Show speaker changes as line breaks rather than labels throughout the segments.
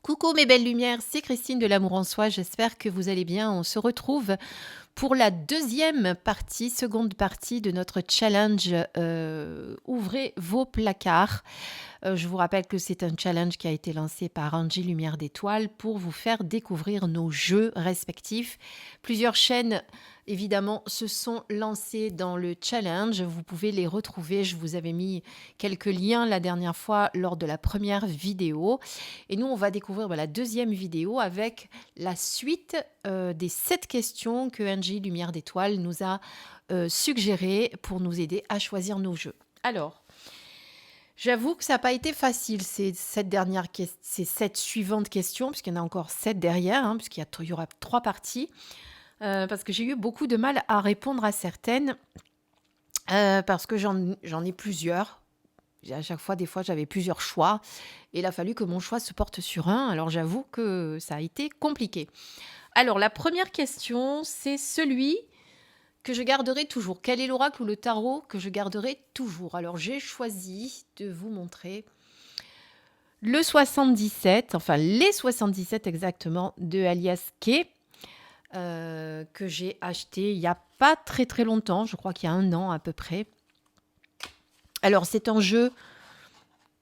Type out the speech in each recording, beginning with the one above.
Coucou mes belles lumières, c'est Christine de l'Amour en Soi, j'espère que vous allez bien. On se retrouve pour la seconde partie de notre challenge Ouvrez vos placards. Je vous rappelle que c'est un challenge qui a été lancé par Angie Lumière d'Étoile pour vous faire découvrir nos jeux respectifs. Plusieurs chaînes, évidemment, se sont lancées dans le challenge. Vous pouvez les retrouver. Je vous avais mis quelques liens la dernière fois lors de la première vidéo. Et nous, on va découvrir la deuxième vidéo avec la suite des 7 questions que Angie Lumière d'Étoile nous a suggérées pour nous aider à choisir nos jeux. Alors, j'avoue que ça n'a pas été facile, ces 7 suivantes questions, puisqu'il y en a encore 7 derrière, puisqu'il y aura 3 parties, parce que j'ai eu beaucoup de mal à répondre à certaines, parce que j'en ai plusieurs. À chaque fois, des fois, j'avais plusieurs choix, et il a fallu que mon choix se porte sur un, alors j'avoue que ça a été compliqué. Alors, la première question, c'est celui que je garderai toujours. Quel est l'oracle ou le tarot que je garderai toujours? Alors, j'ai choisi de vous montrer le 77, enfin les 77 exactement, de Alias Kay, que j'ai acheté il n'y a pas très très longtemps, je crois qu'il y a 1 an à peu près. Alors, c'est un jeu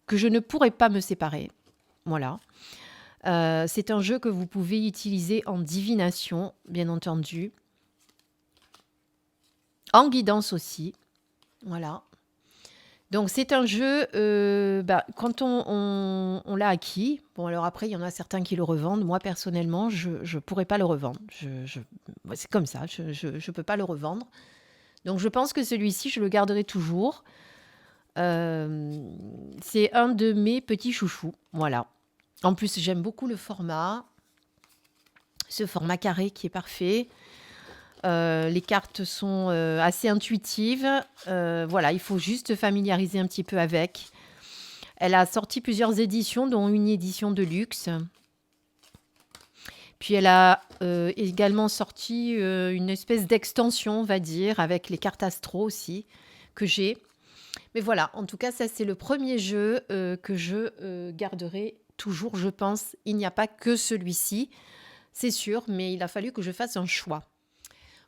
que je ne pourrais pas me séparer. Voilà. C'est un jeu que vous pouvez utiliser en divination, bien entendu. En guidance aussi. Voilà. Donc, c'est un jeu, quand on l'a acquis, bon, alors après, il y en a certains qui le revendent. Moi, personnellement, je ne pourrais pas le revendre. C'est comme ça, je ne peux pas le revendre. Donc, je pense que celui-ci, je le garderai toujours. C'est un de mes petits chouchous. Voilà. En plus, j'aime beaucoup le format. Ce format carré qui est parfait. Les cartes sont assez intuitives. Voilà, il faut juste familiariser un petit peu avec. Elle a sorti plusieurs éditions, dont une édition de luxe. Puis elle a également sorti une espèce d'extension, on va dire, avec les cartes astro aussi, que j'ai. Mais voilà, en tout cas, ça c'est le premier jeu que je garderai toujours, je pense. Il n'y a pas que celui-ci, c'est sûr, mais il a fallu que je fasse un choix.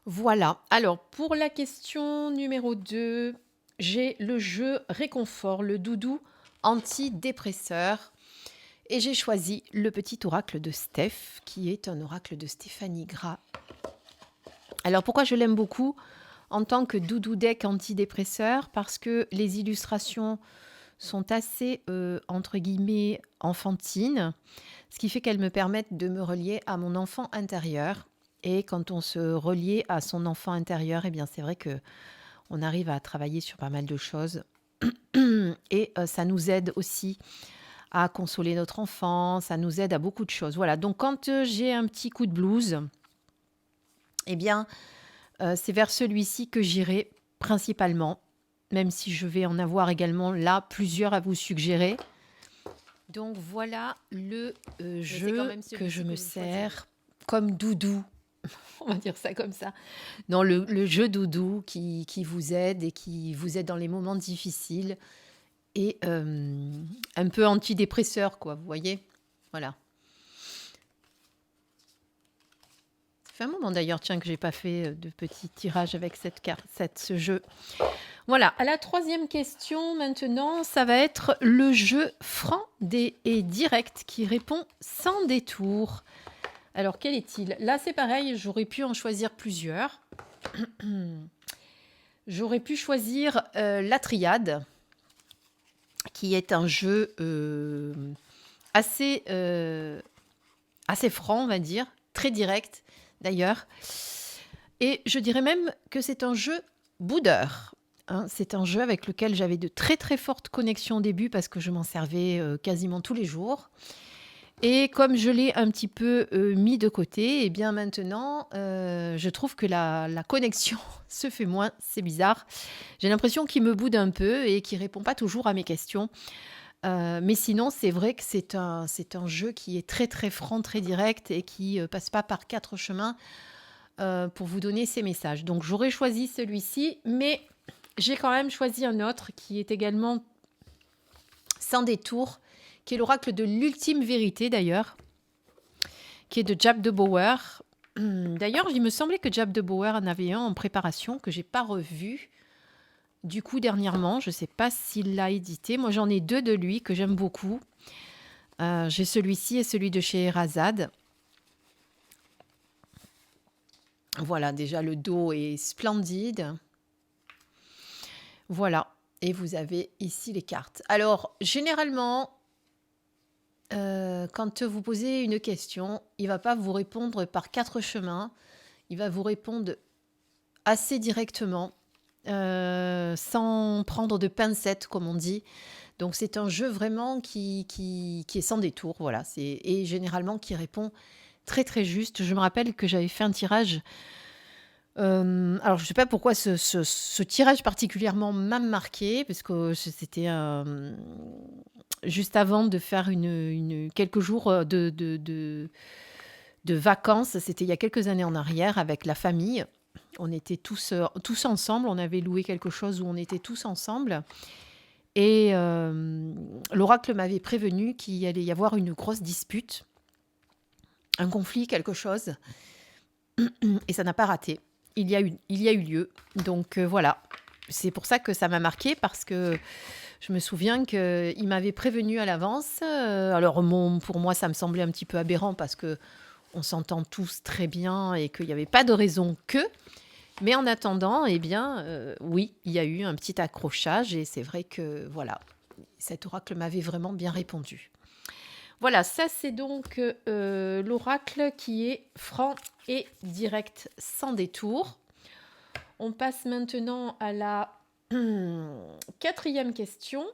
Voilà, alors pour la question numéro 2, j'ai le jeu Réconfort, le doudou antidépresseur. Et j'ai choisi le petit oracle de Steph, qui est un oracle de Stéphanie Gras. Alors pourquoi je l'aime beaucoup en tant que doudou deck antidépresseur? Parce que les illustrations sont assez, entre guillemets, enfantines, ce qui fait qu'elles me permettent de me relier à mon enfant intérieur. Et quand on se relie à son enfant intérieur, eh bien c'est vrai que on arrive à travailler sur pas mal de choses. Et ça nous aide aussi à consoler notre enfant, ça nous aide à beaucoup de choses. Voilà, donc quand j'ai un petit coup de blues, eh bien, c'est vers celui-ci que j'irai principalement, même si je vais en avoir également là plusieurs à vous suggérer. Donc voilà le jeu que je me sers comme doudou, on va dire ça comme ça. Non, le jeu doudou qui vous aide et qui vous aide dans les moments difficiles et un peu antidépresseur, quoi, vous voyez? Voilà. Ça fait un moment d'ailleurs, tiens, que j'ai pas fait de petit tirage avec cette carte, ce jeu. Voilà, à la 3e question maintenant, ça va être le jeu franc et direct qui répond sans détour. Alors, quel est-il? Là, c'est pareil, j'aurais pu en choisir plusieurs. J'aurais pu choisir la triade, qui est un jeu assez franc, on va dire, très direct d'ailleurs. Et je dirais même que c'est un jeu boudeur. C'est un jeu avec lequel j'avais de très très fortes connexions au début parce que je m'en servais quasiment tous les jours. Et comme je l'ai un petit peu mis de côté, et bien maintenant, je trouve que la connexion se fait moins. C'est bizarre. J'ai l'impression qu'il me boude un peu et qu'il ne répond pas toujours à mes questions. Mais sinon, c'est vrai que c'est un jeu qui est très très franc, très direct et qui passe pas par 4 chemins pour vous donner ces messages. Donc j'aurais choisi celui-ci, mais j'ai quand même choisi un autre qui est également sans détour, qui est l'oracle de l'ultime vérité d'ailleurs, qui est de Jaap de Bauer. D'ailleurs, il me semblait que Jaap de Bauer en avait un en préparation, que j'ai pas revu. Du coup, dernièrement, je ne sais pas s'il l'a édité. Moi, j'en ai 2 de lui que j'aime beaucoup. J'ai celui-ci et celui de chez Erazade. Voilà, déjà le dos est splendide. Voilà, et vous avez ici les cartes. Alors, généralement, quand vous posez une question, il ne va pas vous répondre par 4 chemins. Il va vous répondre assez directement, sans prendre de pincettes, comme on dit. Donc, c'est un jeu vraiment qui est sans détour. Voilà, et généralement qui répond très, très juste. Je me rappelle que j'avais fait un tirage. Alors, je ne sais pas pourquoi ce tirage particulièrement m'a marqué, parce que c'était juste avant de faire quelques jours de vacances. C'était il y a quelques années en arrière avec la famille. On était tous ensemble. On avait loué quelque chose où on était tous ensemble. Et l'oracle m'avait prévenu qu'il allait y avoir une grosse dispute, un conflit, quelque chose. Et ça n'a pas raté. Il y a eu lieu. Donc voilà. C'est pour ça que ça m'a marqué, parce que je me souviens qu'il m'avait prévenu à l'avance. Alors pour moi, ça me semblait un petit peu aberrant, parce qu'on s'entend tous très bien et qu'il n'y avait pas de raison que. Mais en attendant, eh bien, oui, il y a eu un petit accrochage, et c'est vrai que voilà, cet oracle m'avait vraiment bien répondu. Voilà, ça c'est donc l'oracle qui est franc et direct, sans détour. On passe maintenant à la 4e question.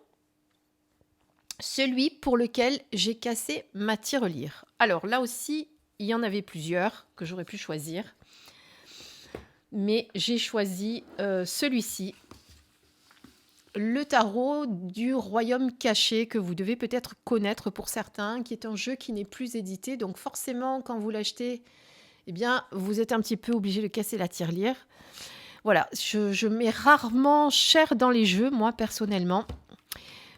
Celui pour lequel j'ai cassé ma tirelire. Alors là aussi, il y en avait plusieurs que j'aurais pu choisir. Mais j'ai choisi celui-ci. Le tarot du royaume caché, que vous devez peut-être connaître pour certains, qui est un jeu qui n'est plus édité. Donc forcément, quand vous l'achetez, eh bien, vous êtes un petit peu obligé de casser la tirelire. Voilà, je mets rarement cher dans les jeux, moi, personnellement.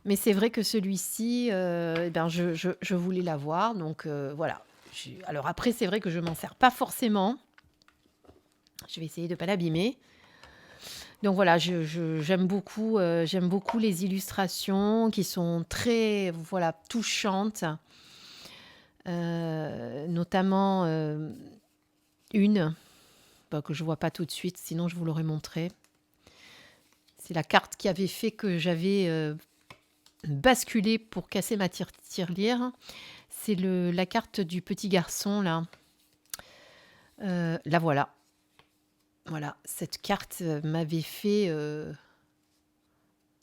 Mais c'est vrai que celui-ci, je voulais l'avoir. Donc voilà. Alors après, c'est vrai que je ne m'en sers pas forcément. Je vais essayer de ne pas l'abîmer. Donc voilà, j'aime beaucoup les illustrations qui sont très touchantes. Notamment une que je ne vois pas tout de suite, sinon je vous l'aurais montré. C'est la carte qui avait fait que j'avais basculé pour casser ma tirelire. C'est la carte du petit garçon, là. La voilà. Voilà, cette carte m'avait fait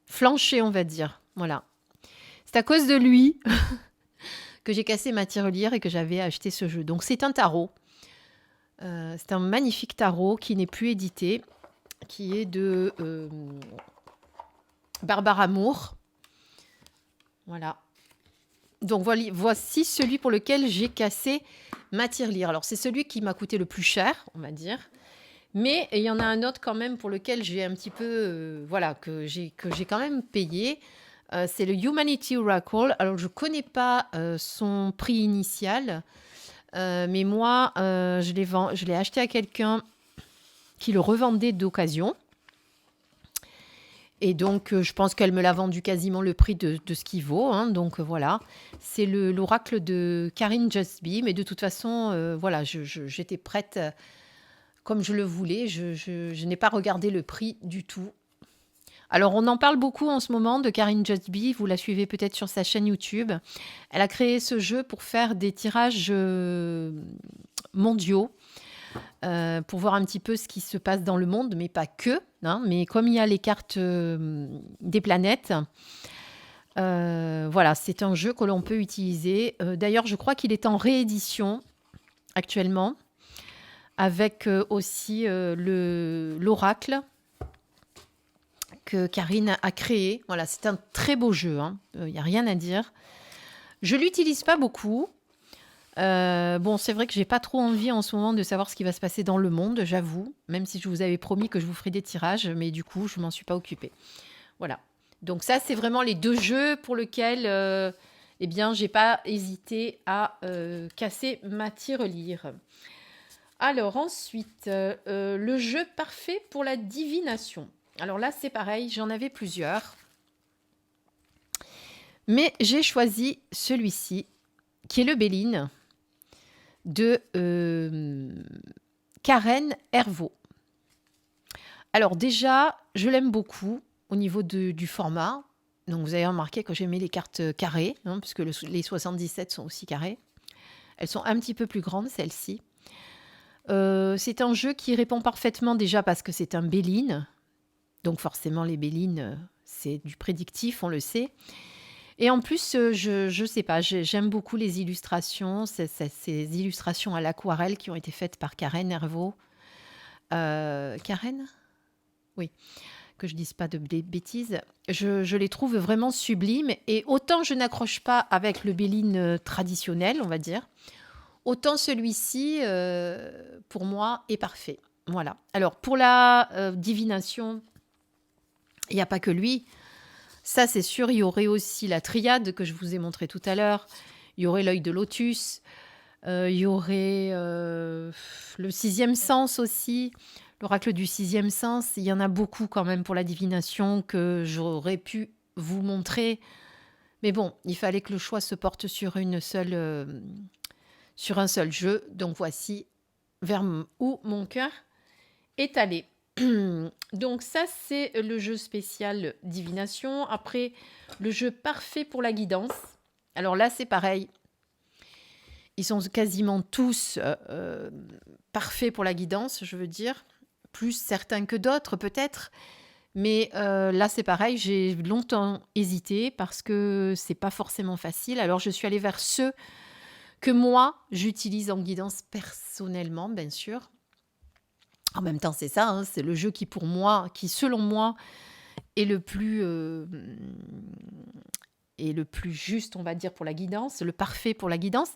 flancher, on va dire. Voilà. C'est à cause de lui que j'ai cassé ma tirelire et que j'avais acheté ce jeu. Donc c'est un tarot. C'est un magnifique tarot qui n'est plus édité, qui est de Barbara Moore. Voilà. Donc voici celui pour lequel j'ai cassé ma tirelire. Alors c'est celui qui m'a coûté le plus cher, on va dire. Mais il y en a un autre quand même pour lequel j'ai un petit peu, que j'ai quand même payé. C'est le Humanity Oracle. Alors, je ne connais pas son prix initial, mais moi, je l'ai acheté à quelqu'un qui le revendait d'occasion. Et donc, je pense qu'elle me l'a vendu quasiment le prix de ce qu'il vaut. Hein. Donc, voilà. C'est l'oracle de Karine Justby. Mais de toute façon, j'étais prête... comme je le voulais, je n'ai pas regardé le prix du tout. Alors, on en parle beaucoup en ce moment de Karine Justby. Vous la suivez peut-être sur sa chaîne YouTube. Elle a créé ce jeu pour faire des tirages mondiaux, pour voir un petit peu ce qui se passe dans le monde, mais pas que. Hein, mais comme il y a les cartes des planètes, c'est un jeu que l'on peut utiliser. D'ailleurs, je crois qu'il est en réédition actuellement, avec aussi l'oracle que Karine a créé. Voilà, c'est un très beau jeu, il n'y a rien à dire. Je ne l'utilise pas beaucoup. C'est vrai que j'ai pas trop envie en ce moment de savoir ce qui va se passer dans le monde, j'avoue, même si je vous avais promis que je vous ferais des tirages, mais du coup, je m'en suis pas occupée. Voilà. Donc ça, c'est vraiment les 2 jeux pour lesquels eh bien, j'ai pas hésité à casser ma tirelire. Alors ensuite, le jeu parfait pour la divination. Alors là, c'est pareil, j'en avais plusieurs. Mais j'ai choisi celui-ci, qui est le Béline de Karen Hervaux. Alors déjà, je l'aime beaucoup au niveau du format. Donc vous avez remarqué que j'aimais les cartes carrées, hein, puisque les 77 sont aussi carrées. Elles sont un petit peu plus grandes, celles-ci. C'est un jeu qui répond parfaitement déjà parce que c'est un Béline. Donc forcément, les Bélines, c'est du prédictif, on le sait. Et en plus, je sais pas, j'aime beaucoup les illustrations, ces illustrations à l'aquarelle qui ont été faites par Karen Hervaux. Karen? Oui, que je dise pas de bêtises. Je les trouve vraiment sublimes. Et autant je n'accroche pas avec le Béline traditionnel, on va dire, autant celui-ci, pour moi, est parfait. Voilà. Alors, pour la divination, il n'y a pas que lui. Ça, c'est sûr, il y aurait aussi la triade que je vous ai montré tout à l'heure. Il y aurait l'œil de lotus. Il y aurait le sixième sens aussi. L'oracle du sixième sens. Il y en a beaucoup quand même pour la divination que j'aurais pu vous montrer. Mais bon, il fallait que le choix se porte sur sur un seul jeu. Donc voici vers où mon cœur est allé. Donc ça, c'est le jeu spécial divination. Après, le jeu parfait pour la guidance. Alors là, c'est pareil. Ils sont quasiment tous parfaits pour la guidance, je veux dire. Plus certains que d'autres, peut-être. Mais là, c'est pareil. J'ai longtemps hésité parce que c'est pas forcément facile. Alors, je suis allée vers ceux que moi, j'utilise en guidance personnellement, bien sûr. En même temps, c'est ça, hein, c'est le jeu qui, pour moi, qui, selon moi, est le plus juste, on va dire, pour la guidance, le parfait pour la guidance.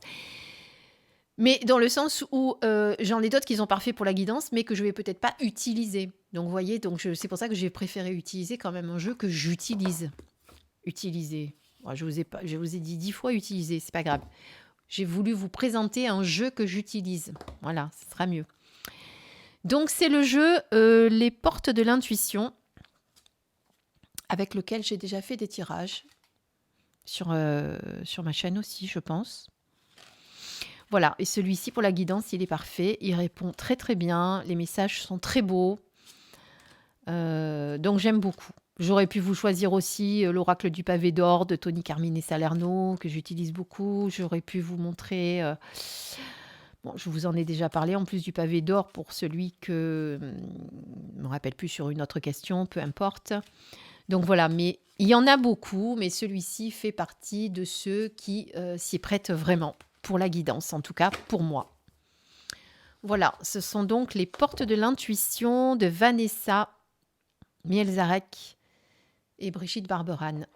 Mais dans le sens où j'en ai d'autres qui sont parfaits pour la guidance, mais que je vais peut-être pas utiliser. Donc, vous voyez, c'est pour ça que j'ai préféré utiliser quand même un jeu que j'utilise. Utiliser. Bon, je vous ai dit 10 fois utiliser, c'est pas grave. J'ai voulu vous présenter un jeu que j'utilise. Voilà, ce sera mieux. Donc, c'est le jeu Les Portes de l'Intuition, avec lequel j'ai déjà fait des tirages sur ma chaîne aussi, je pense. Voilà, et celui-ci, pour la guidance, il est parfait. Il répond très, très bien. Les messages sont très beaux. Donc, j'aime beaucoup. J'aurais pu vous choisir aussi l'Oracle du pavé d'or de Tony Carmine Salerno, que j'utilise beaucoup. J'aurais pu vous montrer... Bon, je vous en ai déjà parlé, en plus du pavé d'or, pour celui que... je ne me rappelle plus sur une autre question, peu importe. Donc voilà, mais il y en a beaucoup, mais celui-ci fait partie de ceux qui s'y prêtent vraiment, pour la guidance, en tout cas pour moi. Voilà, ce sont donc les portes de l'intuition de Vanessa Mielzarek et Brigitte Barberane.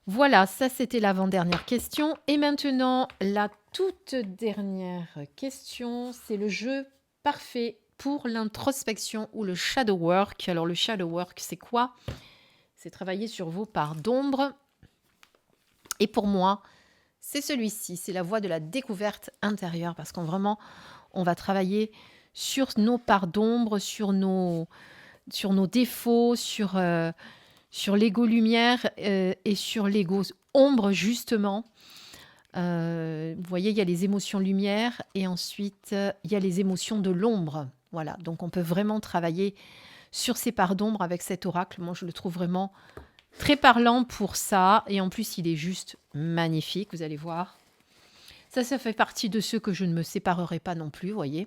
Voilà, ça c'était l'avant-dernière question. Et maintenant, la toute dernière question, c'est le jeu parfait pour l'introspection ou le shadow work. Alors le shadow work, c'est quoi? C'est travailler sur vos parts d'ombre. Et pour moi, c'est celui-ci, c'est la voie de la découverte intérieure, parce qu'on va travailler sur nos parts d'ombre, sur nos défauts, sur l'ego lumière et sur l'ego ombre, justement. Vous voyez, il y a les émotions lumière et ensuite, il y a les émotions de l'ombre. Voilà, donc on peut vraiment travailler sur ces parts d'ombre avec cet oracle. Moi, je le trouve vraiment très parlant pour ça. Et en plus, il est juste magnifique, vous allez voir. Ça fait partie de ceux que je ne me séparerai pas non plus, vous voyez.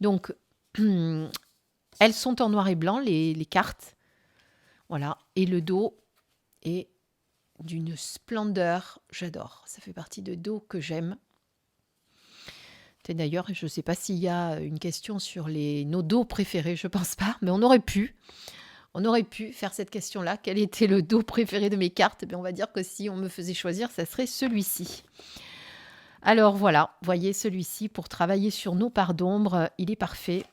Donc, elles sont en noir et blanc, les cartes. Voilà, et le dos est d'une splendeur, j'adore. Ça fait partie de dos que j'aime. D'ailleurs, je ne sais pas s'il y a une question sur nos dos préférés, je ne pense pas, mais on aurait pu faire cette question-là. Quel était le dos préféré de mes cartes? On va dire que si on me faisait choisir, ça serait celui-ci. Alors voilà, voyez celui-ci pour travailler sur nos parts d'ombre, il est parfait.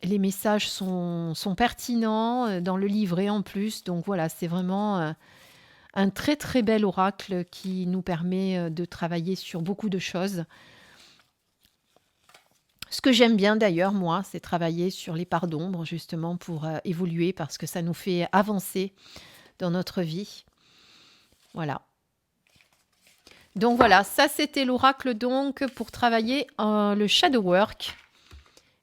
Les messages sont pertinents dans le livret en plus. Donc voilà, c'est vraiment un très très bel oracle qui nous permet de travailler sur beaucoup de choses. Ce que j'aime bien d'ailleurs, moi, c'est travailler sur les parts d'ombre, justement, pour évoluer, parce que ça nous fait avancer dans notre vie. Voilà. Donc voilà, ça c'était l'oracle donc pour travailler le shadow work.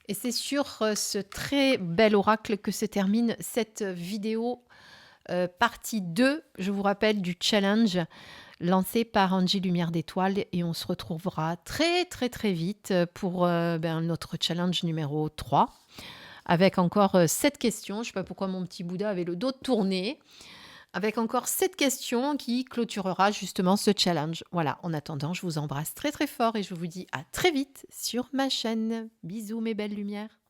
Et c'est sur ce très bel oracle que se termine cette vidéo partie 2, je vous rappelle, du challenge lancé par Angie Lumière d'Étoile. Et on se retrouvera très très très vite pour notre challenge numéro 3. Avec encore 7 questions. Je ne sais pas pourquoi mon petit Bouddha avait le dos tourné. Avec encore 7 questions qui clôturera justement ce challenge. Voilà, en attendant, je vous embrasse très très fort et je vous dis à très vite sur ma chaîne. Bisous mes belles lumières.